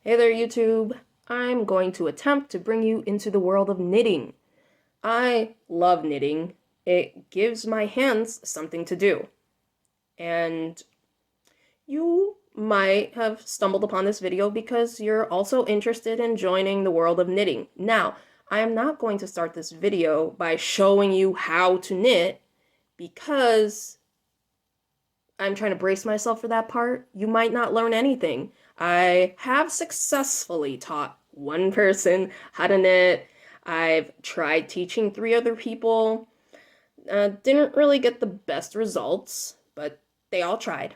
Hey there, YouTube. I'm going to attempt to bring you into the world of knitting. I love knitting. It gives my hands something to do. And you might have stumbled upon this video because you're also interested in joining the world of knitting. Now, I am not going to start this video by showing you how to knit because I'm trying to brace myself for that part. You might not learn anything. I have successfully taught one person how to knit. I've tried teaching 3 other people. Didn't really get the best results, but they all tried.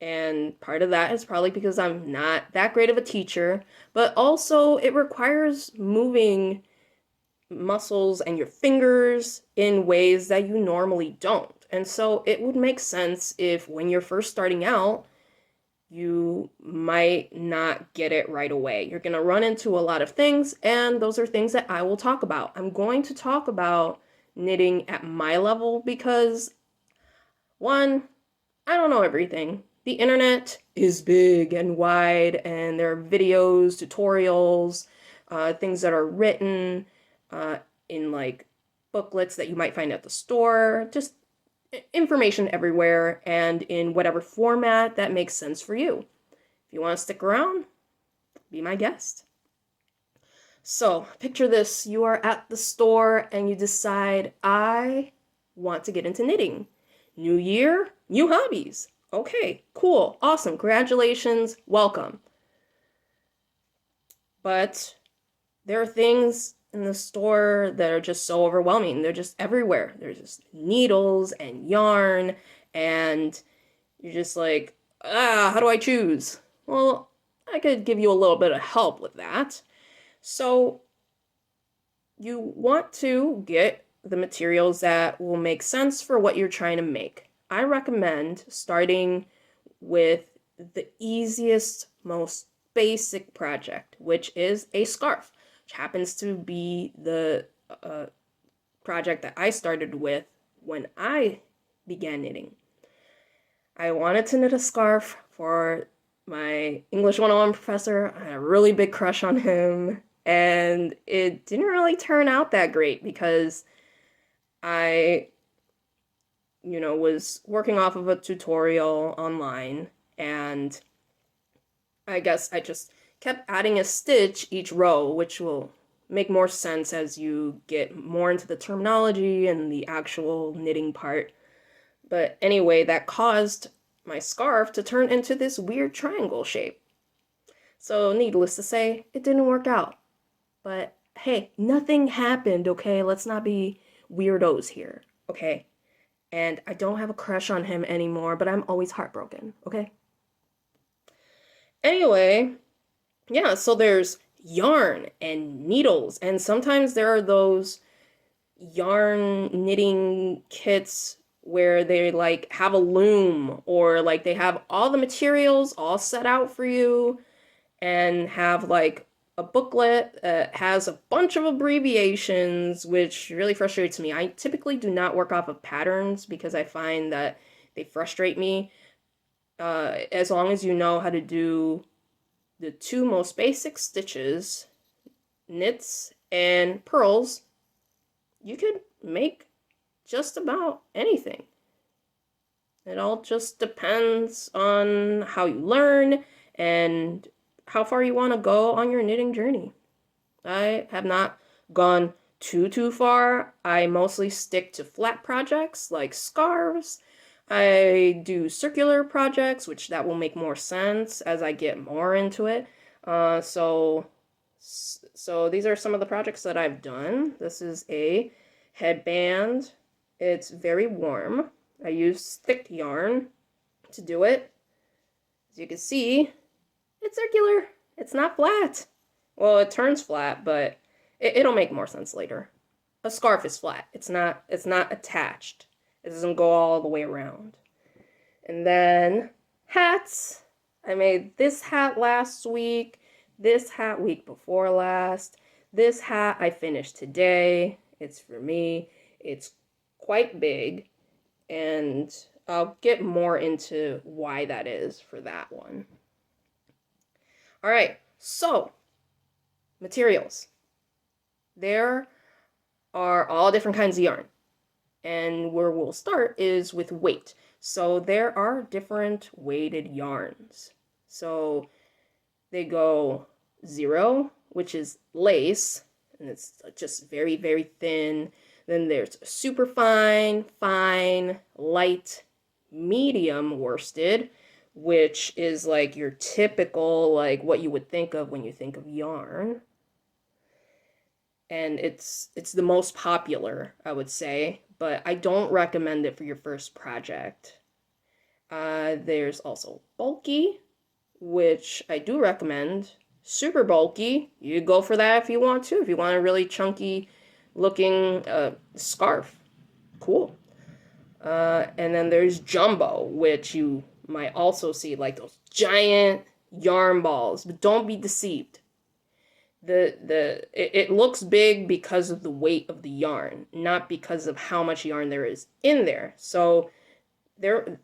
And part of that is probably because I'm not that great of a teacher, but also it requires moving muscles and your fingers in ways that you normally don't. And so it would make sense if when you're first starting out, you might not get it right away. You're going to run into a lot of things, and those are things that I will talk about. I'm going to talk about knitting at my level because, one, I don't know everything. The internet is big and wide, and there are videos, tutorials, things that are written uh, in like booklets that you might find at the store, just information everywhere and in whatever format that makes sense for you. If you want to stick around, be my guest. So, picture this. You are at the store and you decide, I want to get into knitting. New year, new hobbies. Okay, cool, awesome, congratulations, welcome. But there are things in the store that are just so overwhelming. They're just everywhere. There's just needles and yarn, and you're just like, how do I choose? Well, I could give you a little bit of help with that. So you want to get the materials that will make sense for what you're trying to make. I recommend starting with the easiest, most basic project, which is a scarf, which happens to be the project that I started with when I began knitting. I wanted to knit a scarf for my English 101 professor. I had a really big crush on him, and it didn't really turn out that great because I, was working off of a tutorial online, and I guess I just kept adding a stitch each row, which will make more sense as you get more into the terminology and the actual knitting part. But anyway, that caused my scarf to turn into this weird triangle shape. So, needless to say, it didn't work out. But hey, nothing happened, okay? Let's not be weirdos here, okay? And I don't have a crush on him anymore, but I'm always heartbroken, okay? Anyway, yeah, so there's yarn and needles, and sometimes there are those yarn knitting kits where they like have a loom or like they have all the materials all set out for you and have like a booklet that has a bunch of abbreviations, which really frustrates me. I typically do not work off of patterns because I find that they frustrate me. As long as you know how to do the 2 most basic stitches, knits and purls, you could make just about anything. It all just depends on how you learn and how far you want to go on your knitting journey. I have not gone too far. I mostly stick to flat projects like scarves. I do circular projects, which that will make more sense as I get more into it. So these are some of the projects that I've done. This is a headband. It's very warm. I use thick yarn to do it. As you can see, it's circular. It's not flat. Well, it turns flat, but it'll make more sense later. A scarf is flat. It's not attached. It doesn't go all the way around. And then hats. I made this hat last week, this hat week before last. This hat I finished today. It's for me. It's quite big, and I'll get more into why that is for that one. All right, so materials. There are all different kinds of yarn. And where we'll start is with weight. So there are different weighted yarns. So they go 0, which is lace, and it's just very, very thin. Then there's super fine, fine, light, medium worsted, which is like your typical, like what you would think of when you think of yarn. And it's the most popular, I would say, but I don't recommend it for your first project. There's also bulky, which I do recommend. Super bulky, you go for that if you want to. If you want a really chunky looking scarf, cool. And then there's jumbo, which you might also see like those giant yarn balls, but don't be deceived. It looks big because of the weight of the yarn, not because of how much yarn there is in there. So the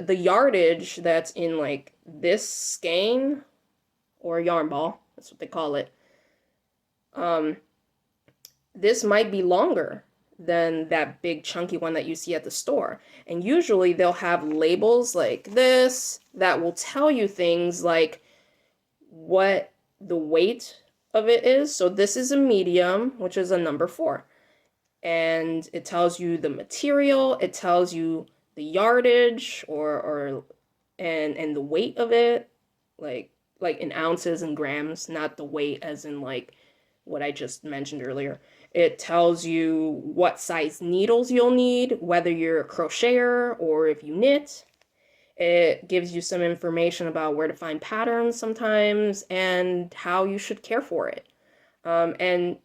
yardage that's in like this skein or yarn ball, that's what they call it. This might be longer than that big chunky one that you see at the store. And usually they'll have labels like this that will tell you things like what the weight of it is. So this is a medium, which is a number 4. And it tells you the material, it tells you the yardage and the weight of it, like in ounces and grams, not the weight as in like what I just mentioned earlier. It tells you what size needles you'll need, whether you're a crocheter or if you knit. It gives you some information about where to find patterns sometimes and how you should care for it. And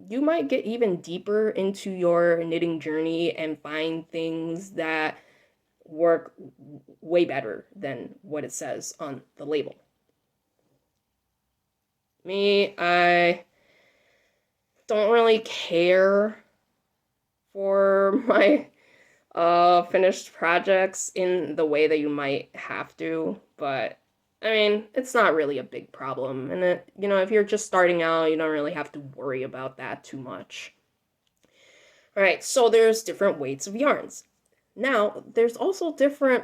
you might get even deeper into your knitting journey and find things that work way better than what it says on the label. Me, I don't really care for my finished projects in the way that you might have to, but I mean, it's not really a big problem. And if you're just starting out, you don't really have to worry about that too much. All right, so there's different weights of yarns. Now, there's also different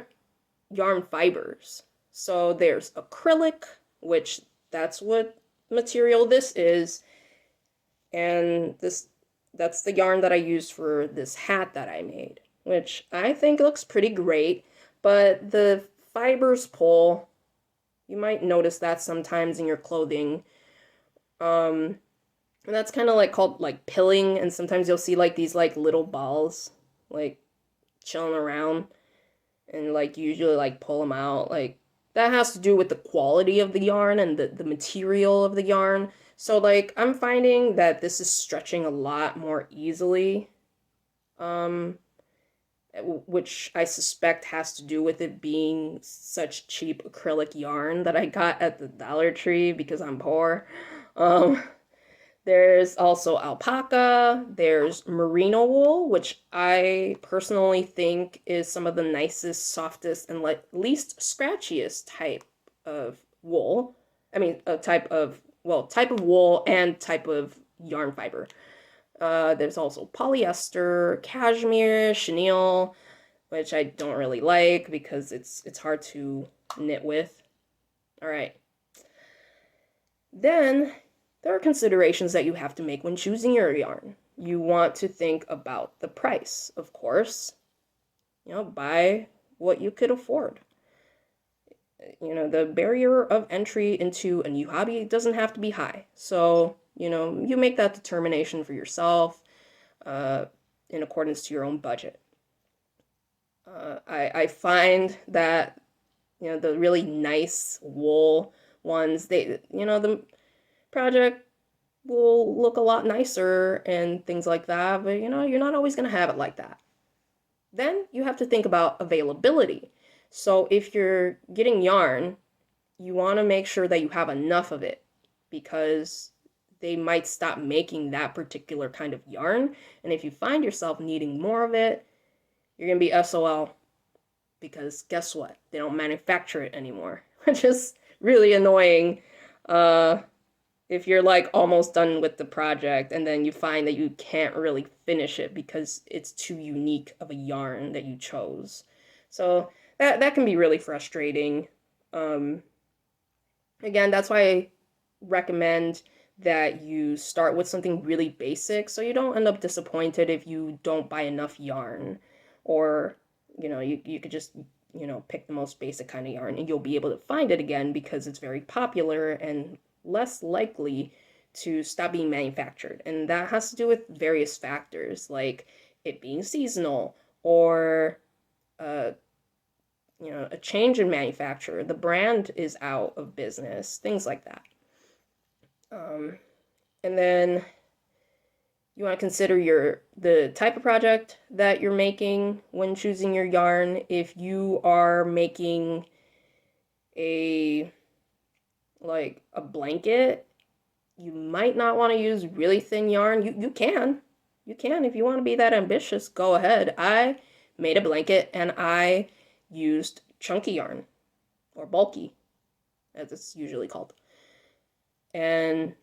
yarn fibers. So there's acrylic, which that's what material this is. And that's the yarn that I used for this hat that I made, which I think looks pretty great, but the fibers pull. You might notice that sometimes in your clothing. And that's kind of like called like pilling, and sometimes you'll see like these like little balls like chilling around, and like you usually like pull them out. Like that has to do with the quality of the yarn and the material of the yarn. So like I'm finding that this is stretching a lot more easily, which I suspect has to do with it being such cheap acrylic yarn that I got at the Dollar Tree because I'm poor. There's also alpaca, there's merino wool, which I personally think is some of the nicest, softest, and least scratchiest type of wool. I mean, type of wool and type of yarn fiber. There's also polyester, cashmere, chenille, which I don't really like because it's hard to knit with. All right. Then there are considerations that you have to make when choosing your yarn. You want to think about the price, of course. Buy what you could afford. The barrier of entry into a new hobby doesn't have to be high. So, you make that determination for yourself in accordance to your own budget. I find that, the really nice wool ones, the project will look a lot nicer and things like that, but you're not always going to have it like that. Then you have to think about availability. So if you're getting yarn, you want to make sure that you have enough of it because they might stop making that particular kind of yarn. And if you find yourself needing more of it, you're going to be SOL because guess what? They don't manufacture it anymore, which is really annoying. Uh, if you're like almost done with the project and then you find that you can't really finish it because it's too unique of a yarn that you chose. So that can be really frustrating. Um, Again, that's why I recommend that you start with something really basic so you don't end up disappointed if you don't buy enough yarn. Or, you could just, pick the most basic kind of yarn and you'll be able to find it again because it's very popular and less likely to stop being manufactured. And that has to do with various factors like it being seasonal or uh, a change in manufacturer, the brand is out of business, things like that. Um, and then you want to consider the type of project that you're making when choosing your yarn. If you are making a a blanket, you might not want to use really thin yarn. You can. You can if you want to be that ambitious, go ahead. I made a blanket and I used chunky yarn or bulky as it's usually called. And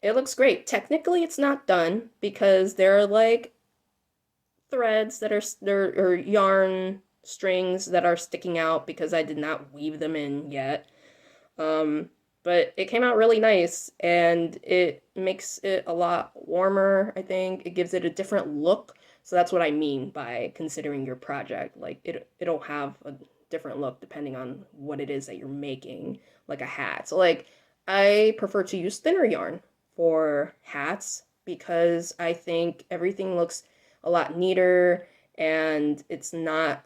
it looks great. Technically, it's not done because there are threads that are there or yarn strings that are sticking out because I did not weave them in yet. Um, but it came out really nice and it makes it a lot warmer, I think. It gives it a different look. So that's what I mean by considering your project. Like it'll have a different look depending on what it is that you're making, like a hat. So I prefer to use thinner yarn for hats because I think everything looks a lot neater and it's not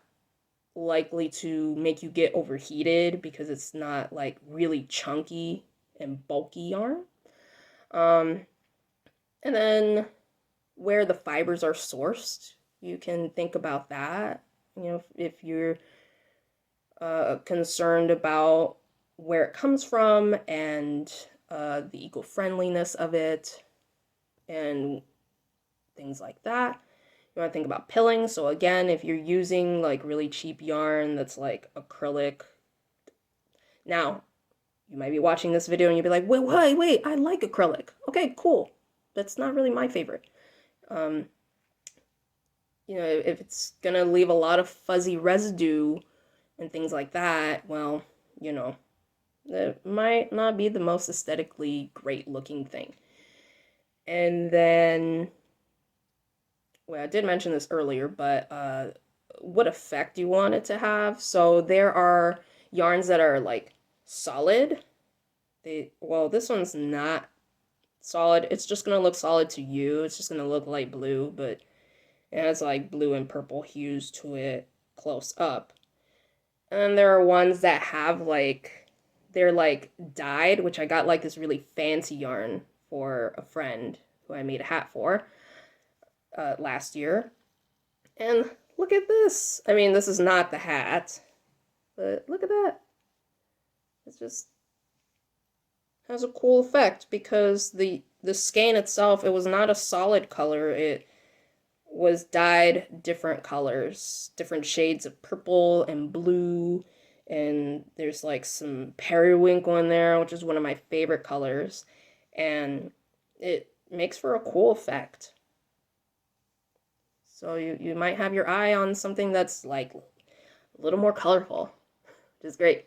likely to make you get overheated because it's not like really chunky and bulky yarn. Um, and then where the fibers are sourced, you can think about that. If you're concerned about where it comes from and the eco-friendliness of it and things like that. You want to think about pilling. So again, if you're using like really cheap yarn that's like acrylic, now you might be watching this video and you'll be like, wait, I like acrylic. Okay, cool. That's not really my favorite. Um, if it's gonna leave a lot of fuzzy residue and things like that, well, it might not be the most aesthetically great looking thing. And then, well, I did mention this earlier, but what effect you want it to have. So there are yarns that are like solid. This one's not solid. It's just gonna look solid to you. It's just gonna look light blue, but it has like blue and purple hues to it close up. And then there are ones that have they're like dyed, which I got like this really fancy yarn for a friend who I made a hat for last year. And look at this. I mean, this is not the hat, but look at that. It just has a cool effect because the skein itself, it was not a solid color. It was dyed different colors, different shades of purple and blue, and there's like some periwinkle in there, which is one of my favorite colors, and it makes for a cool effect. So you might have your eye on something that's like a little more colorful, which is great.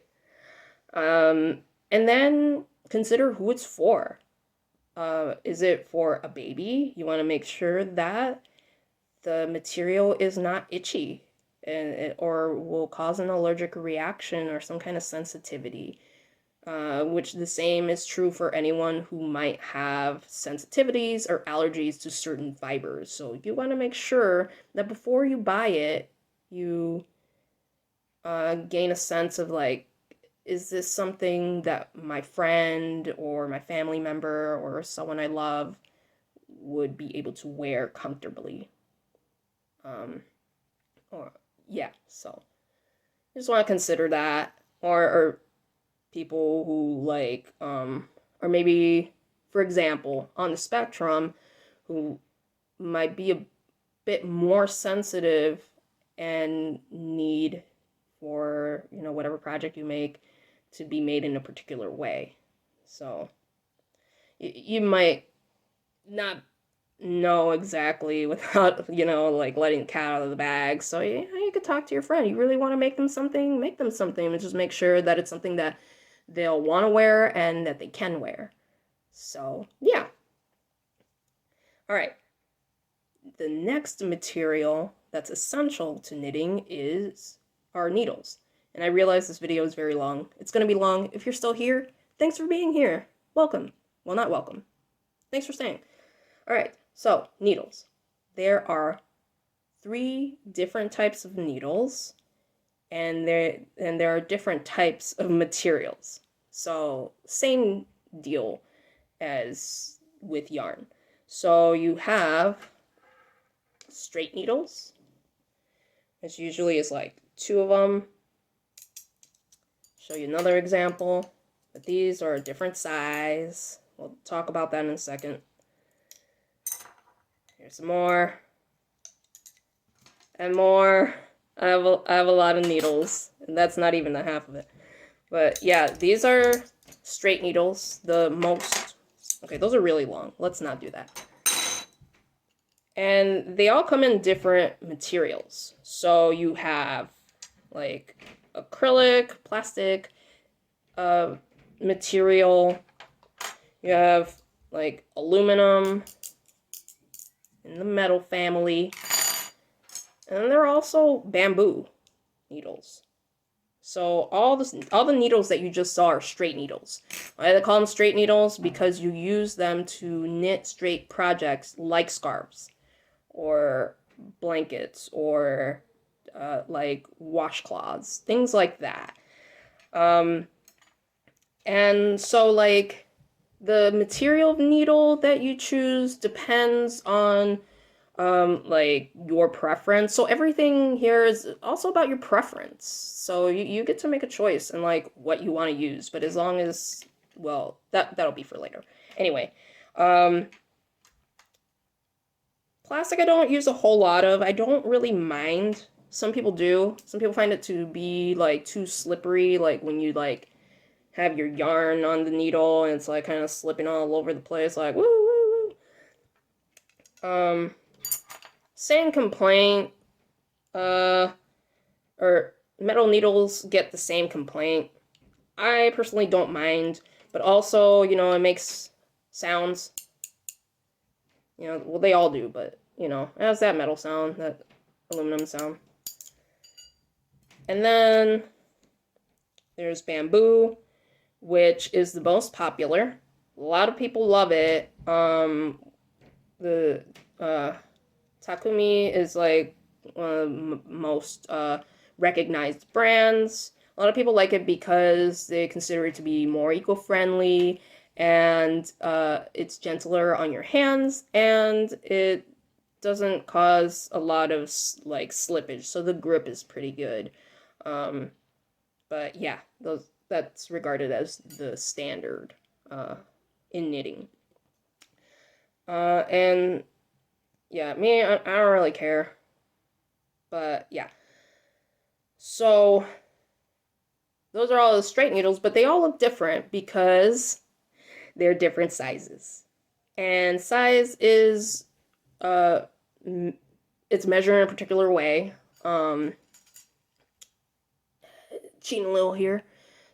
And then consider who it's for. Is it for a baby? You want to make sure that the material is not itchy or will cause an allergic reaction or some kind of sensitivity. Which the same is true for anyone who might have sensitivities or allergies to certain fibers. So you want to make sure that before you buy it, you gain a sense of is this something that my friend or my family member or someone I love would be able to wear comfortably? Or yeah, so you just want to consider that, or people who or maybe, for example, on the spectrum, who might be a bit more sensitive and need for, whatever project you make to be made in a particular way. So you might not know exactly without, like letting the cat out of the bag. So you could talk to your friend. You really want to make them something, and just make sure that it's something that they'll want to wear and that they can wear. So, yeah. All right. The next material that's essential to knitting is our needles. And I realize this video is very long. It's going to be long. If you're still here, thanks for being here. Welcome. Well, not welcome. Thanks for staying. All right. So, needles. There are 3 different types of needles, and there are different types of materials. So, same deal as with yarn. So, you have straight needles, which usually is like 2 of them. Show you another example, but these are a different size. We'll talk about that in a second. Here's some more. And more. I have a lot of needles, and that's not even the half of it. But yeah, these are straight needles. Okay, those are really long. Let's not do that. And they all come in different materials. So you have like acrylic, plastic, material. You have like aluminum in the metal family. And there are also bamboo needles. So all the needles that you just saw are straight needles. Why they call them straight needles? Because you use them to knit straight projects like scarves or blankets or like washcloths, things like that. And so like the material of needle that you choose depends on like your preference. So everything here is also about your preference. So you get to make a choice and like what you want to use, but as long as, well, that'll be for later. Anyway, plastic I don't use a whole lot of. I don't really mind. Some people do. Some people find it to be like too slippery, like when you like have your yarn on the needle and it's like kind of slipping all over the place, like woo woo woo. Same complaint. Or metal needles get the same complaint. I personally don't mind, but also, it makes sounds. Well, they all do, but, it has that metal sound, that aluminum sound. And then there's bamboo, which is the most popular. A lot of people love it. The Takumi is like one of the most recognized brands. A lot of people like it because they consider it to be more eco-friendly, and it's gentler on your hands, and it doesn't cause a lot of like slippage, so the grip is pretty good. But yeah, that's regarded as the standard in knitting. And yeah, me, I don't really care. But yeah. So those are all the straight needles, but they all look different because they're different sizes. And size is it's measured in a particular way. Cheating a little here.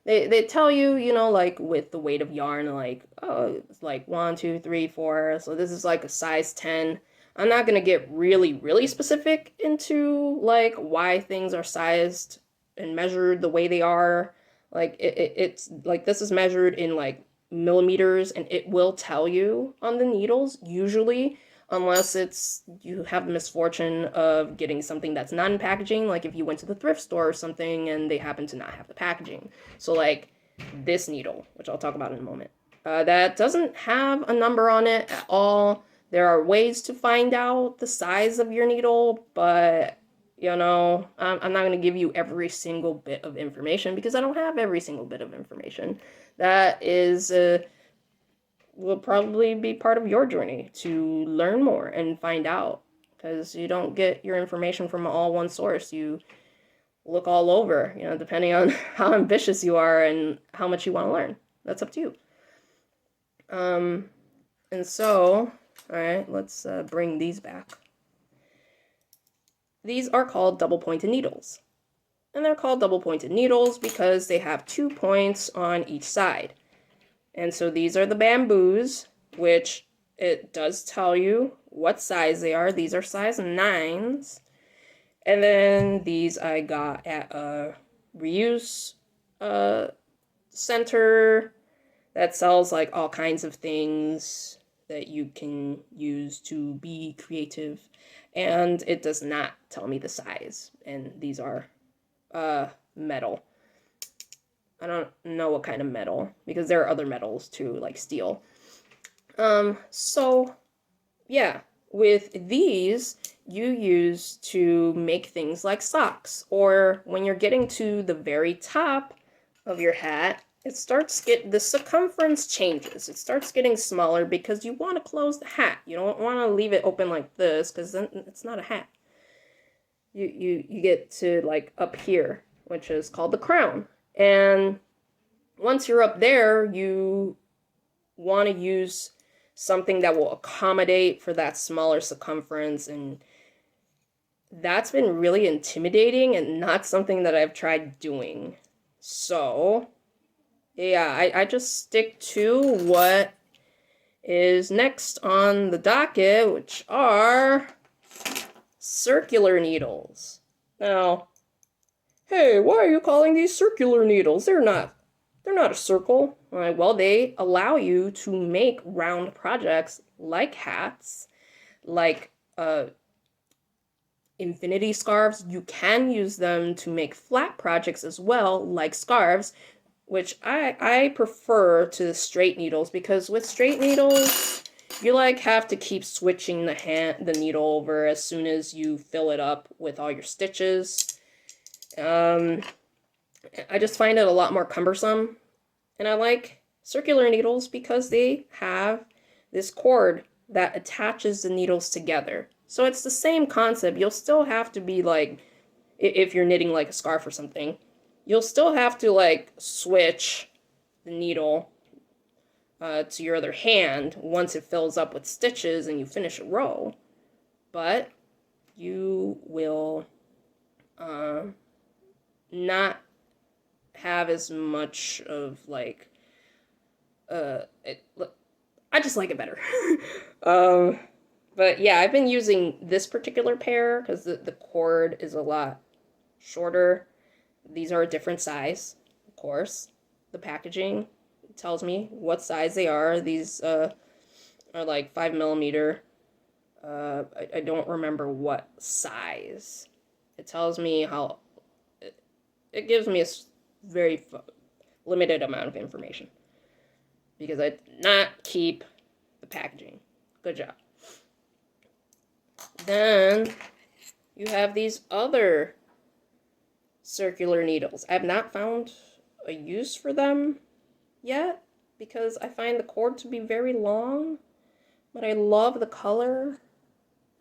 They tell you, like with the weight of yarn, like, oh, it's like 1, 2, 3, 4. So this is like a size 10. I'm not gonna get really, really specific into like why things are sized and measured the way they are. Like it's like this is measured in like millimeters, and it will tell you on the needles usually, unless you have the misfortune of getting something that's not in packaging, like if you went to the thrift store or something and they happen to not have the packaging. So like this needle, which I'll talk about in a moment, that doesn't have a number on it at all. There are ways to find out the size of your needle, but I'm not going to give you every single bit of information because I don't have every single bit of information. That will probably be part of your journey to learn more and find out, because you don't get your information from all one source. You look all over, depending on how ambitious you are and how much you want to learn. That's up to you. And so, alright, let's bring these back. These are called double-pointed needles. And they're called double-pointed needles because they have 2 points on each side. And so these are the bamboos, which it does tell you what size they are. These are size 9s. And then these I got at a reuse center that sells like all kinds of things that you can use to be creative. And it does not tell me the size. And these are metal. I don't know what kind of metal, because there are other metals too, like steel. So, yeah, with these, you use to make things like socks, or when you're getting to the very top of your hat, the circumference changes. It starts getting smaller because you want to close the hat. You don't want to leave it open like this, because then it's not a hat. You get to like up here, which is called the crown. And once you're up there, you want to use something that will accommodate for that smaller circumference, and that's been really intimidating and not something that I've tried doing. So, yeah, I just stick to what is next on the docket, which are circular needles. Now, hey, why are you calling these circular needles? They're not a circle. All right, well, they allow you to make round projects like hats, like infinity scarves. You can use them to make flat projects as well, like scarves, which I prefer to the straight needles, because with straight needles, you like have to keep switching the needle over as soon as you fill it up with all your stitches. I just find it a lot more cumbersome. And I like circular needles because they have this cord that attaches the needles together. So it's the same concept. You'll still have to be like, if you're knitting like a scarf or something, you'll still have to like switch the needle to your other hand once it fills up with stitches and you finish a row. But you will not have as much of like I just like it better. But yeah, I've been using this particular pair because the cord is a lot shorter. These are a different size, of course. The packaging tells me what size they are. These are like 5mm. I don't remember what size. It tells me how it gives me a very limited amount of information because I did not keep the packaging. Good job. Then you have these other circular needles. I have not found a use for them yet because I find the cord to be very long, but I love the color.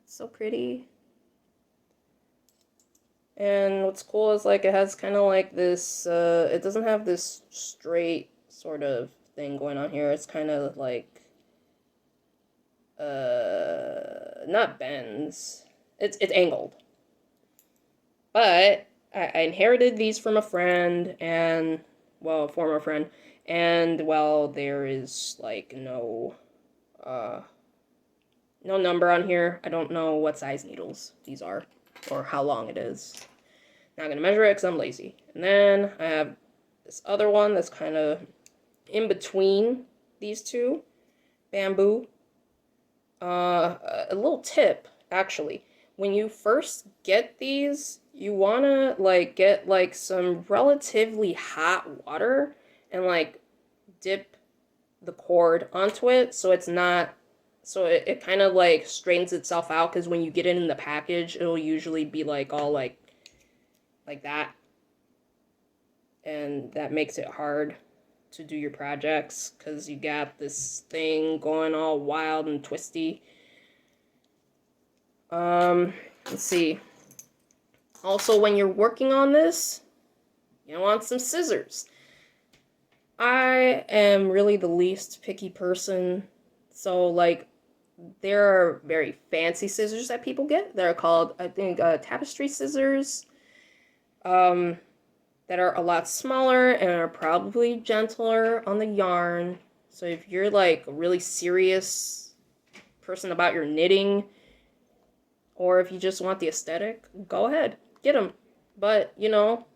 It's so pretty. And what's cool is like it has kind of like this, it doesn't have this straight sort of thing going on here. It's kind of like, not bends. It's angled. But I inherited these from a friend and, well, a former friend. And, well, there is like no number on here. I don't know what size needles these are or how long it is. Not gonna measure it because I'm lazy. And then I have this other one that's kind of in between these two. Bamboo. A little tip, actually. When you first get these, you wanna like get like some relatively hot water and like dip the cord onto it so it's not, so it kind of like straightens itself out, because when you get it in the package, it'll usually be like all like that, and that makes it hard to do your projects because you got this thing going all wild and twisty. Let's see. Also, when you're working on this, you want some scissors. I am really the least picky person. So, like, there are very fancy scissors that people get. They're called, I think, tapestry scissors. Um, that are a lot smaller and are probably gentler on the yarn. So if you're like a really serious person about your knitting, or if you just want the aesthetic, go ahead, get them. But, you know,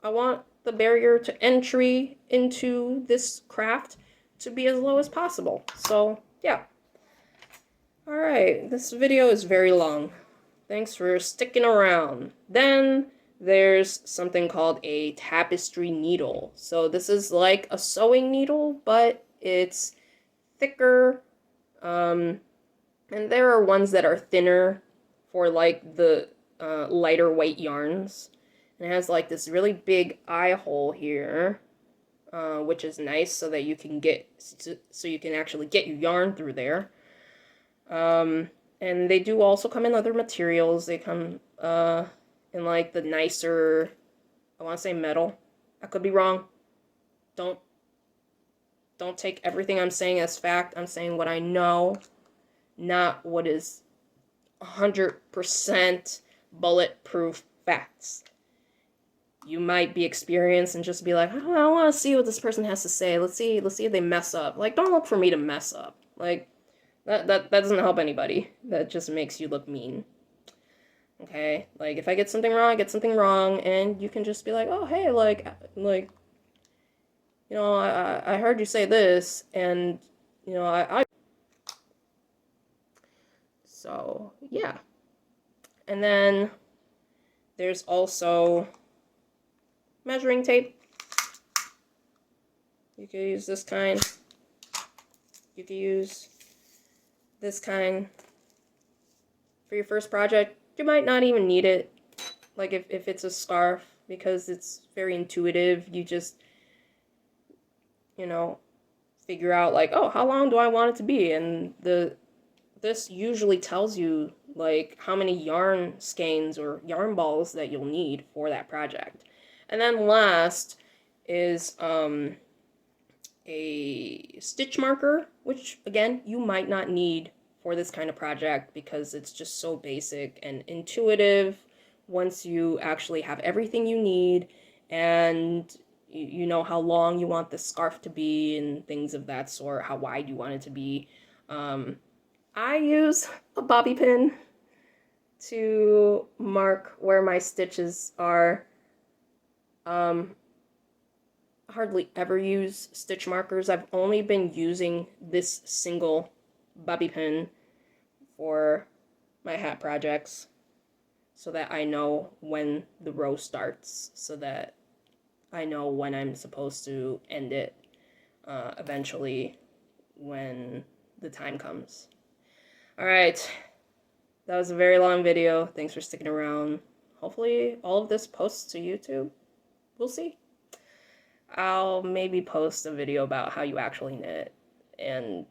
I want the barrier to entry into this craft to be as low as possible. So, yeah. Alright, this video is very long. Thanks for sticking around. Then there's something called a tapestry needle. So this is like a sewing needle, but it's thicker. And there are ones that are thinner for like the lighter weight yarns. And it has like this really big eye hole here, which is nice so that you can actually get your yarn through there. And they do also come in other materials. They come in like the nicer, I want to say metal. I could be wrong. Don't take everything I'm saying as fact. I'm saying what I know, not what is 100% bulletproof facts. You might be experienced and just be like, oh, I want to see what this person has to say. Let's see if they mess up. Like, don't look for me to mess up. Like, that doesn't help anybody. That just makes you look mean. Okay? Like, if I get something wrong, I get something wrong, and you can just be like, oh, hey, like, you know, I heard you say this, and, you know, I so, yeah. And then there's also measuring tape. You could use this kind. You could use this kind for your first project. You might not even need it, like if it's a scarf, because it's very intuitive. You just, you know, figure out like, oh, how long do I want it to be? And this usually tells you like how many yarn skeins or yarn balls that you'll need for that project. And then last is a stitch marker, which again, you might not need for this kind of project because it's just so basic and intuitive once you actually have everything you need and you know how long you want the scarf to be and things of that sort, how wide you want it to be. I use a bobby pin to mark where my stitches are. Hardly ever use stitch markers. I've only been using this single bobby pin for my hat projects so that I know when the row starts, so that I know when I'm supposed to end it eventually when the time comes. Alright, that was a very long video. Thanks for sticking around. Hopefully all of this posts to YouTube. We'll see. I'll maybe post a video about how you actually knit, and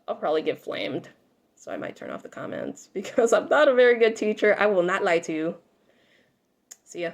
I'll probably get flamed, so I might turn off the comments because I'm not a very good teacher. I will not lie to you. See ya.